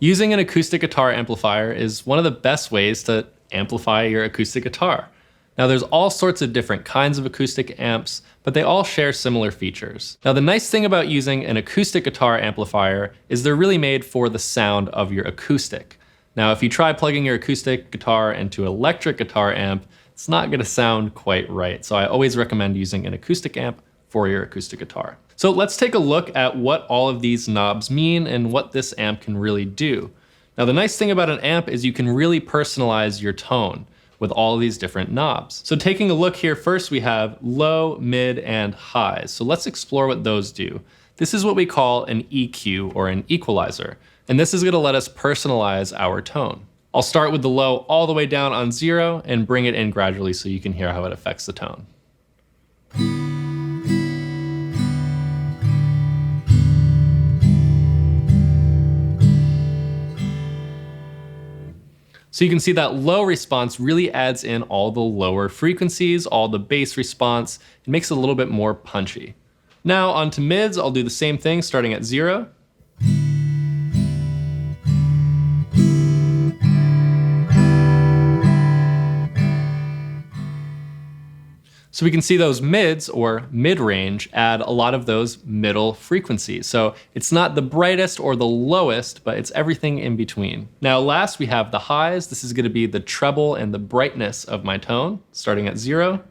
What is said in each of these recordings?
Using an acoustic guitar amplifier is one of the best ways to amplify your acoustic guitar. Now there's all sorts of different kinds of acoustic amps, but they all share similar features. Now the nice thing about using an acoustic guitar amplifier is they're really made for the sound of your acoustic. Now if you try plugging your acoustic guitar into an electric guitar amp, it's not going to sound quite right. So I always recommend using an acoustic amp for your acoustic guitar. So let's take a look at what all of these knobs mean and what this amp can really do. Now the nice thing about an amp is you can really personalize your tone with all of these different knobs. So taking a look here, first we have low, mid, and highs. So let's explore what those do. This is what we call an EQ or an equalizer. And this is gonna let us personalize our tone. I'll start with the low all the way down on 0 and bring it in gradually so you can hear how it affects the tone. So you can see that low response really adds in all the lower frequencies, all the bass response. It makes it a little bit more punchy. Now onto mids, I'll do the same thing starting at 0. So we can see those mids or mid-range add a lot of those middle frequencies. So it's not the brightest or the lowest, but it's everything in between. Now last we have the highs. This is going to be the treble and the brightness of my tone, starting at 0.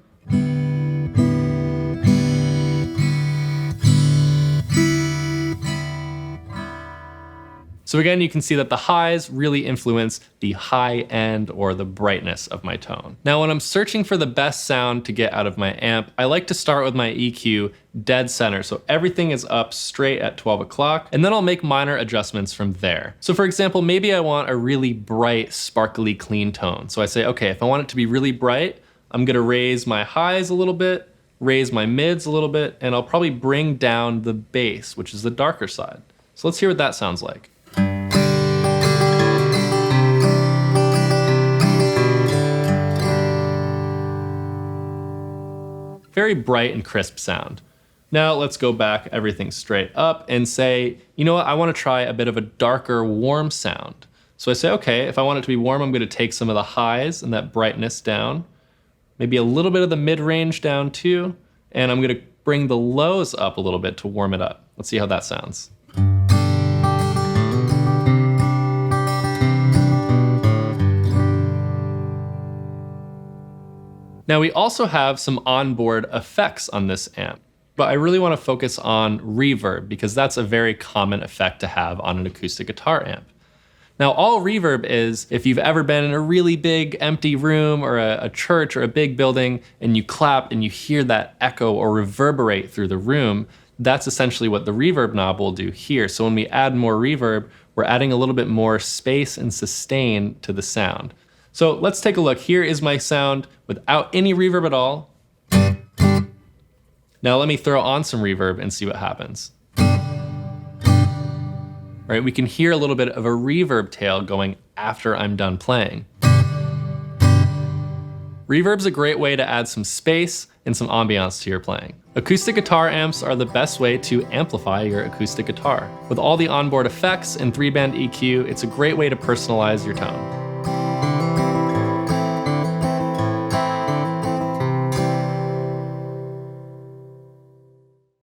So again, you can see that the highs really influence the high end or the brightness of my tone. Now, when I'm searching for the best sound to get out of my amp, I like to start with my EQ dead center. So everything is up straight at 12 o'clock, and then I'll make minor adjustments from there. So for example, maybe I want a really bright, sparkly, clean tone. So I say, okay, if I want it to be really bright, I'm gonna raise my highs a little bit, raise my mids a little bit, and I'll probably bring down the bass, which is the darker side. So let's hear what that sounds like. Very bright and crisp sound. Now let's go back everything straight up and say, you know what, I want to try a bit of a darker, warm sound. So I say, okay, if I want it to be warm, I'm going to take some of the highs and that brightness down, maybe a little bit of the mid-range down too, and I'm going to bring the lows up a little bit to warm it up. Let's see how that sounds. Now we also have some onboard effects on this amp, but I really want to focus on reverb because that's a very common effect to have on an acoustic guitar amp. Now all reverb is, if you've ever been in a really big empty room or a church or a big building and you clap and you hear that echo or reverberate through the room, that's essentially what the reverb knob will do here. So when we add more reverb, we're adding a little bit more space and sustain to the sound. So let's take a look. Here is my sound without any reverb at all. Now let me throw on some reverb and see what happens. All right, we can hear a little bit of a reverb tail going after I'm done playing. Reverb's a great way to add some space and some ambiance to your playing. Acoustic guitar amps are the best way to amplify your acoustic guitar. With all the onboard effects and 3-band EQ, it's a great way to personalize your tone.